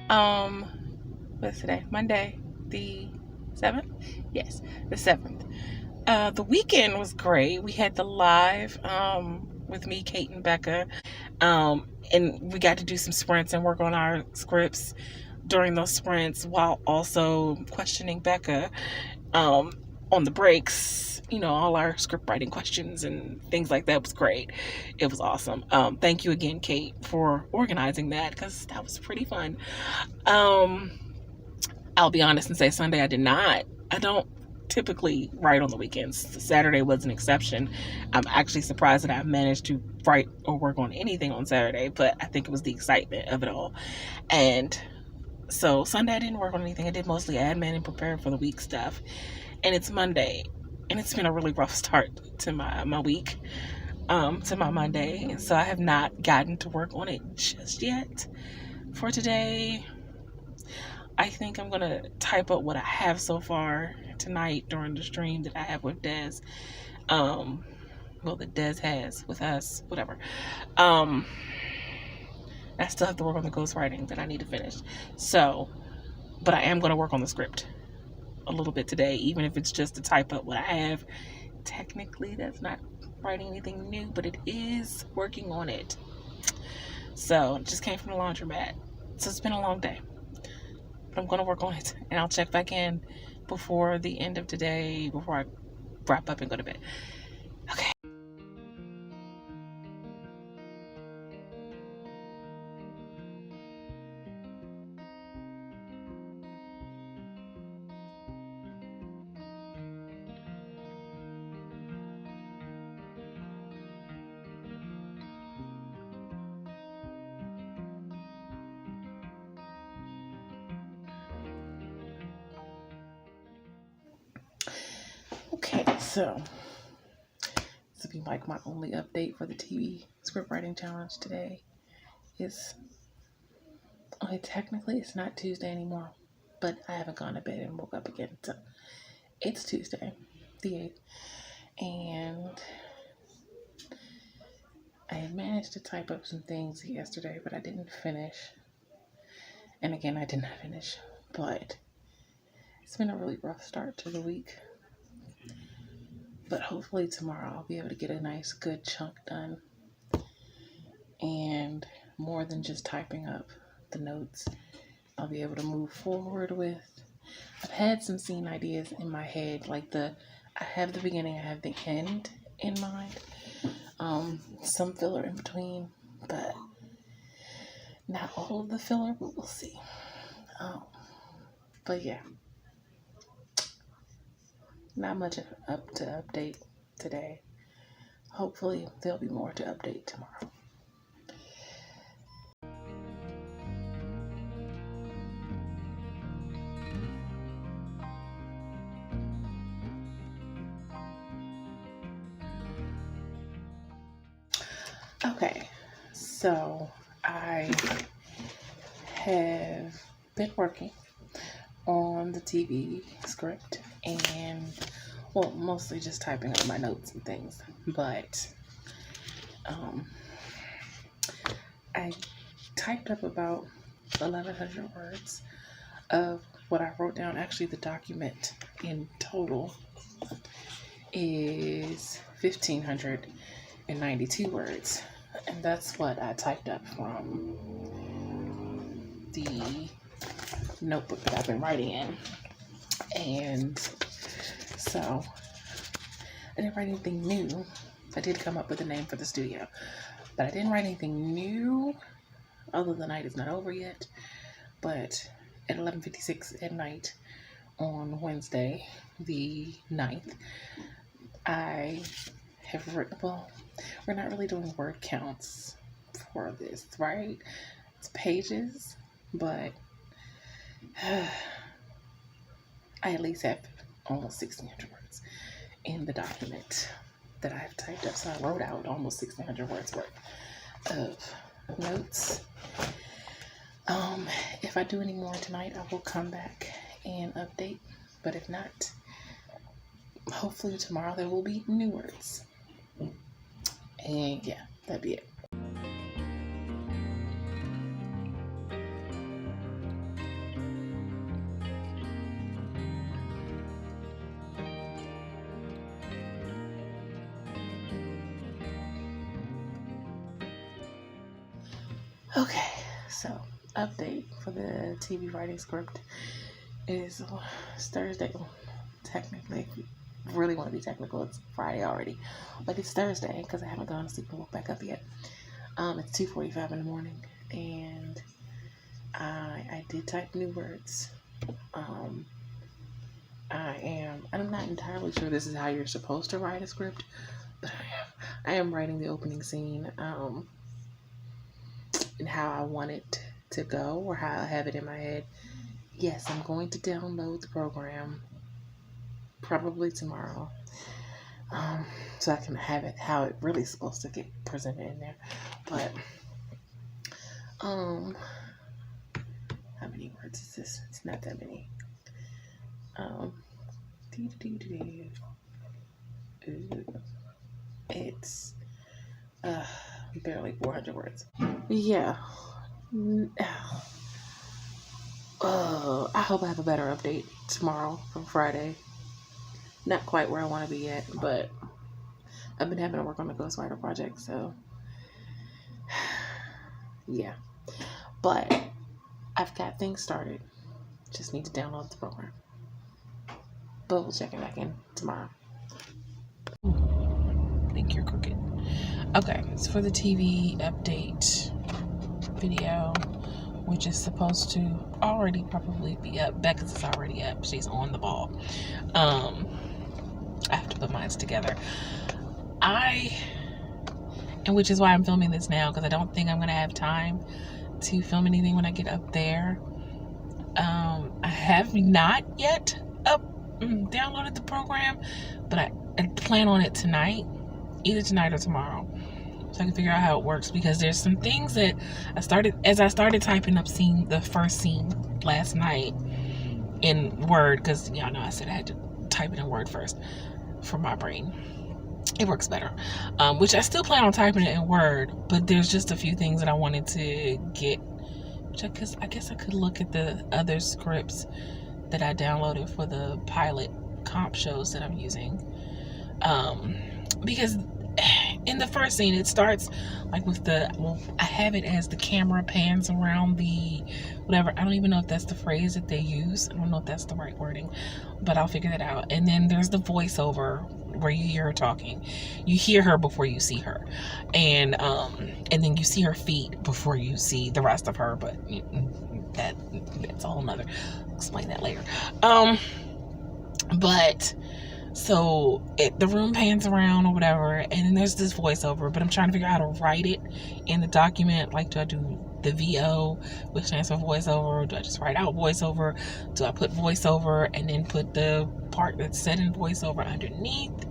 Um, what's today? Monday, the 7th? Yes, the 7th. The weekend was great. We had the live with me, Kate, and Becca. And we got to do some sprints and work on our scripts during those sprints while also questioning Becca on the breaks. All our script writing questions and things like that was great. It was awesome. Thank you again, Kate, for organizing that because that was pretty fun. I'll be honest and say Sunday I did not. I don't typically write on the weekends. Saturday was an exception. I'm actually surprised that I managed to write or work on anything on Saturday, but I think it was the excitement of it all. And so Sunday I didn't work on anything. I did mostly admin and prepare for the week stuff. And it's Monday, and it's been a really rough start to my week, to my Monday. And so I have not gotten to work on it just yet. For today, I think I'm going to type up what I have so far tonight during the stream that I have with Des. That Des has with us, whatever. I still have to work on the ghostwriting that I need to finish. So, but I am going to work on the script a little bit today, even if it's just to type up what I have. Technically, that's not writing anything new, but it is working on it. So, it just came from the laundromat. So, it's been a long day. But I'm going to work on it, and I'll check back in before the end of today, before I wrap up and go to bed. Okay. Okay, so this will be like my only update for the TV script writing challenge today. Technically it's not Tuesday anymore, but I haven't gone to bed and woke up again, so it's Tuesday, the 8th, and I had managed to type up some things yesterday, but I didn't finish. And again, I did not finish, but it's been a really rough start to the week. But hopefully tomorrow I'll be able to get a nice, good chunk done. And more than just typing up the notes, I'll be able to move forward with. I've had some scene ideas in my head, like I have the beginning, I have the end in mind. Some filler in between, but not all of the filler, but we'll see. But yeah, not much up to update today. Hopefully there'll be more to update tomorrow. Okay, so I have been working on the TV script and, mostly just typing up my notes and things, but I typed up about 1,100 words of what I wrote down. Actually, the document in total is 1,592 words, and that's what I typed up from the notebook that I've been writing in. And so I didn't write anything new. I did come up with a name for the studio, but I didn't write anything new other than the night is not over yet. But at 11:56 at night on Wednesday, the 9th, I have written, we're not really doing word counts for this, right? It's pages, but I at least have almost 1,600 words in the document that I've typed up. So I wrote out almost 1,600 words worth of notes. If I do any more tonight, I will come back and update. But if not, hopefully tomorrow there will be new words. And yeah, that'd be it. Okay, so update for the TV writing script is it's Thursday. Technically, if you really want to be technical, it's Friday already, but it's Thursday because I haven't gone to sleep and woke back up yet. It's 2:45 in the morning, and I did type new words. I'm not entirely sure this is how you're supposed to write a script, but I am writing the opening scene, and how I want it to go, or how I have it in my head. Yes, I'm going to download the program probably tomorrow, so I can have it how it really is supposed to get presented in there. But how many words is this? It's not that many. It's barely 400 words. Yeah. I hope I have a better update tomorrow from Friday. Not quite where I want to be yet, but I've been having to work on the Ghostwriter project, so yeah. But I've got things started. Just need to download the program. But we'll check it back in tomorrow. I think you're crooked. Okay, so for the TV update video, which is supposed to already probably be up. Becca's is already up. She's on the ball. I have to put mine together. And which is why I'm filming this now, because I don't think I'm going to have time to film anything when I get up there. I have not yet downloaded the program, but I plan on it tonight, either tonight or tomorrow, so I can figure out how it works, because there's some things that I started typing up the first scene last night in Word, because y'all know I said I had to type it in Word first for my brain. It works better, which I still plan on typing it in Word, but there's just a few things that I wanted to get, which I guess I could look at the other scripts that I downloaded for the pilot comp shows that I'm using, because in the first scene it starts like with I have it as the camera pans around the whatever. I don't even know if that's the phrase that they use. I don't know if that's the right wording, but I'll figure that out. And then there's the voiceover where you hear her talking. You hear her before you see her, and then you see her feet before you see the rest of her, but that's a whole nother, explain that later. But so the room pans around or whatever, and then there's this voiceover, but I'm trying to figure out how to write it in the document. Like, do I do the VO, which stands for voiceover? Do I just write out voiceover? Do I put voiceover and then put the part that's said in voiceover underneath?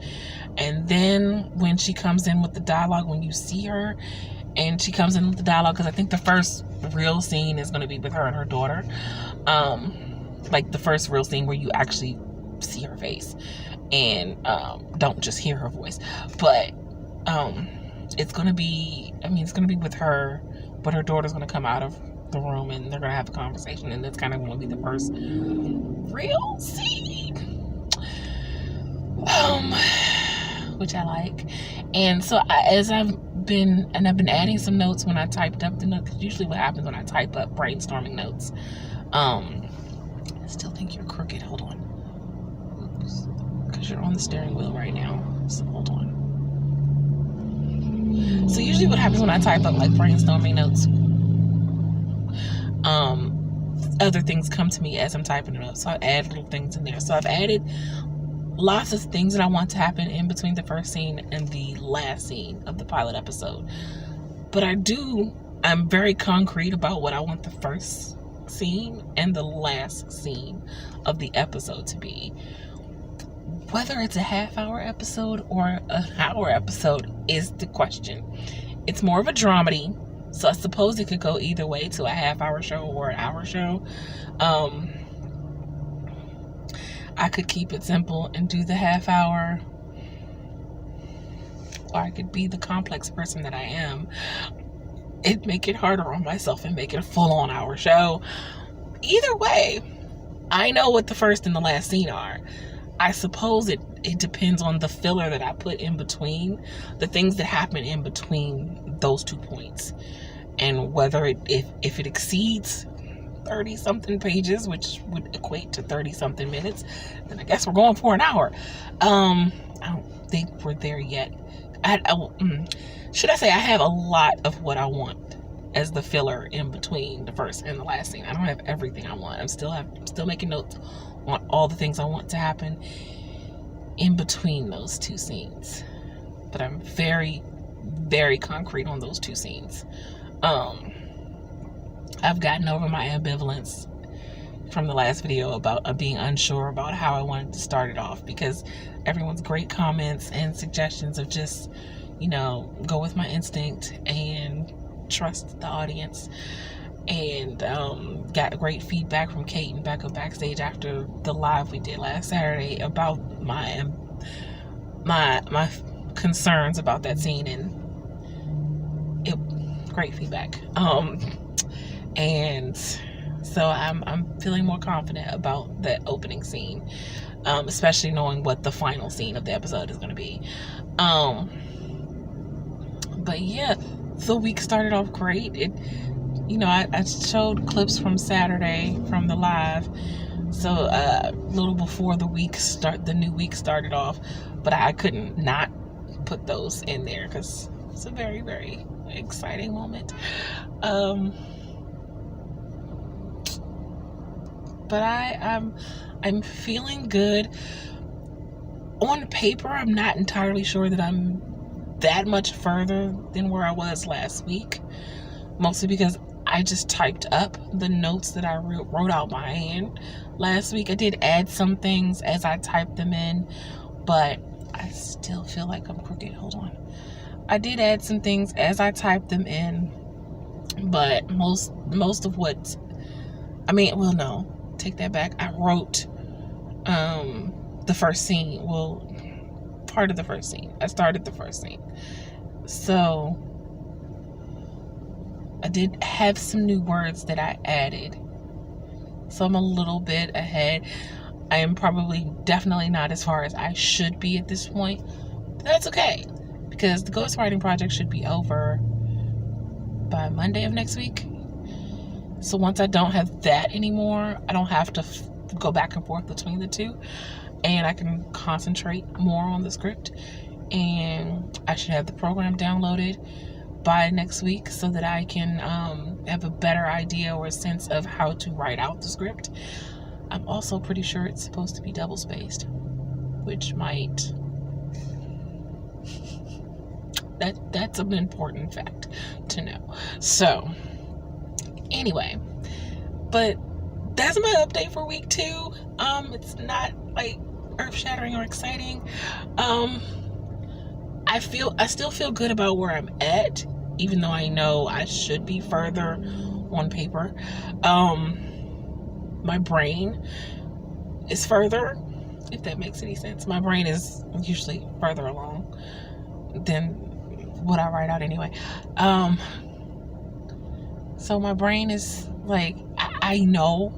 And then when she comes in with the dialogue, when you see her and she comes in with the dialogue, because I think the first real scene is going to be with her and her daughter, like the first real scene where you actually see her face and don't just hear her voice. But it's going to be with her, but her daughter's going to come out of the room and they're going to have a conversation, and that's kind of going to be the first real scene, which I like. And so I've been adding some notes when I typed up the notes, because usually what happens when I type up brainstorming notes, I still think you're crooked. Hold on. Oops. Because you're on the steering wheel right now. So hold on. So usually what happens when I type up like brainstorming notes, other things come to me as I'm typing it up. So I add little things in there. So I've added lots of things that I want to happen in between the first scene and the last scene of the pilot episode. But I'm very concrete about what I want the first scene and the last scene of the episode to be. Whether it's a half-hour episode or an hour episode is the question. It's more of a dramedy, so I suppose it could go either way, to a half-hour show or an hour show. I could keep it simple and do the half-hour, or I could be the complex person that I am and make it harder on myself and make it a full-on hour show. Either way, I know what the first and the last scene are. I suppose it depends on the filler that I put in between, the things that happen in between those 2 points. and whether if it exceeds 30 something pages, which would equate to 30 something minutes, then I guess we're going for an hour. I don't think we're there yet. Should I say I have a lot of what I want as the filler in between the first and the last scene. I don't have everything I want. I'm still making notes on all the things I want to happen in between those two scenes. But I'm very, very concrete on those two scenes. I've gotten over my ambivalence from the last video about being unsure about how I wanted to start it off, because everyone's great comments and suggestions of just, go with my instinct and trust the audience. And got great feedback from Kate and Becca backstage after the live we did last Saturday about my concerns about that scene, and great feedback. And so I'm feeling more confident about that opening scene, especially knowing what the final scene of the episode is going to be. But yeah, the week started off great. I showed clips from Saturday from the live, so a little before the new week started off, but I couldn't not put those in there because it's a very, very exciting moment. But I'm feeling good. On paper, I'm not entirely sure that I'm that much further than where I was last week, mostly because I just typed up the notes that I wrote out by hand last week. I did add some things as I typed them in, but I still feel like I'm crooked. Hold on. I did add some things as I typed them in, but most of what, no, take that back. I wrote the first scene. Well, part of the first scene. I started the first scene. So I did have some new words that I added. So I'm a little bit ahead. I am definitely not as far as I should be at this point. But that's okay, because the ghostwriting project should be over by Monday of next week. So once I don't have that anymore, I don't have to go back and forth between the two, and I can concentrate more on the script. And I should have the program downloaded by next week so that I can have a better idea or a sense of how to write out the script. I'm also pretty sure it's supposed to be double spaced, which might... That's an important fact to know. So, anyway, but that's my update for week 2. It's not like earth-shattering or exciting. I still feel good about where I'm at, even though I know I should be further on paper. My brain is further, if that makes any sense. My brain is usually further along than what I write out anyway. So my brain is like, I know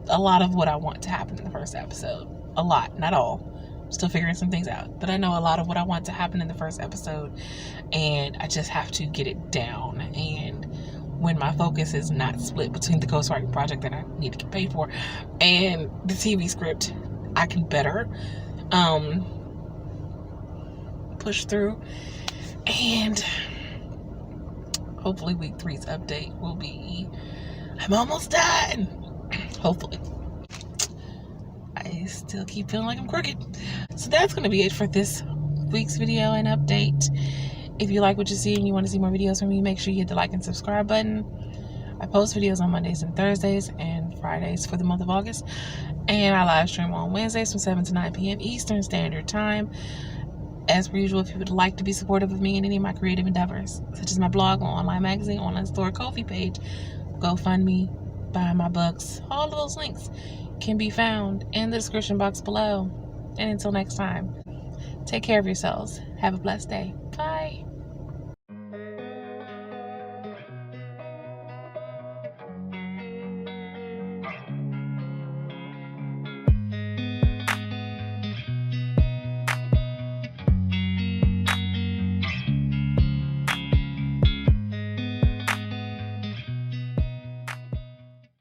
a lot of what I want to happen in the first episode. A lot, not all. I'm still figuring some things out. But I know a lot of what I want to happen in the first episode, and I just have to get it down. And when my focus is not split between the ghostwriting project that I need to get paid for and the TV script, I can better push through. And hopefully week 3's update will be, I'm almost done. Hopefully. I still keep feeling like I'm crooked. So that's going to be it for this week's video and update. If you like what you see and you want to see more videos from me, make sure you hit the like and subscribe button. I post videos on Mondays and Thursdays and Fridays for the month of August. And I live stream on Wednesdays from 7 to 9 p.m. Eastern Standard Time. As per usual, if you would like to be supportive of me in any of my creative endeavors, such as my blog, my online magazine, online store, Ko-fi page, GoFundMe, buy my books, all of those links can be found in the description box below. And until next time, take care of yourselves. Have a blessed day. Bye.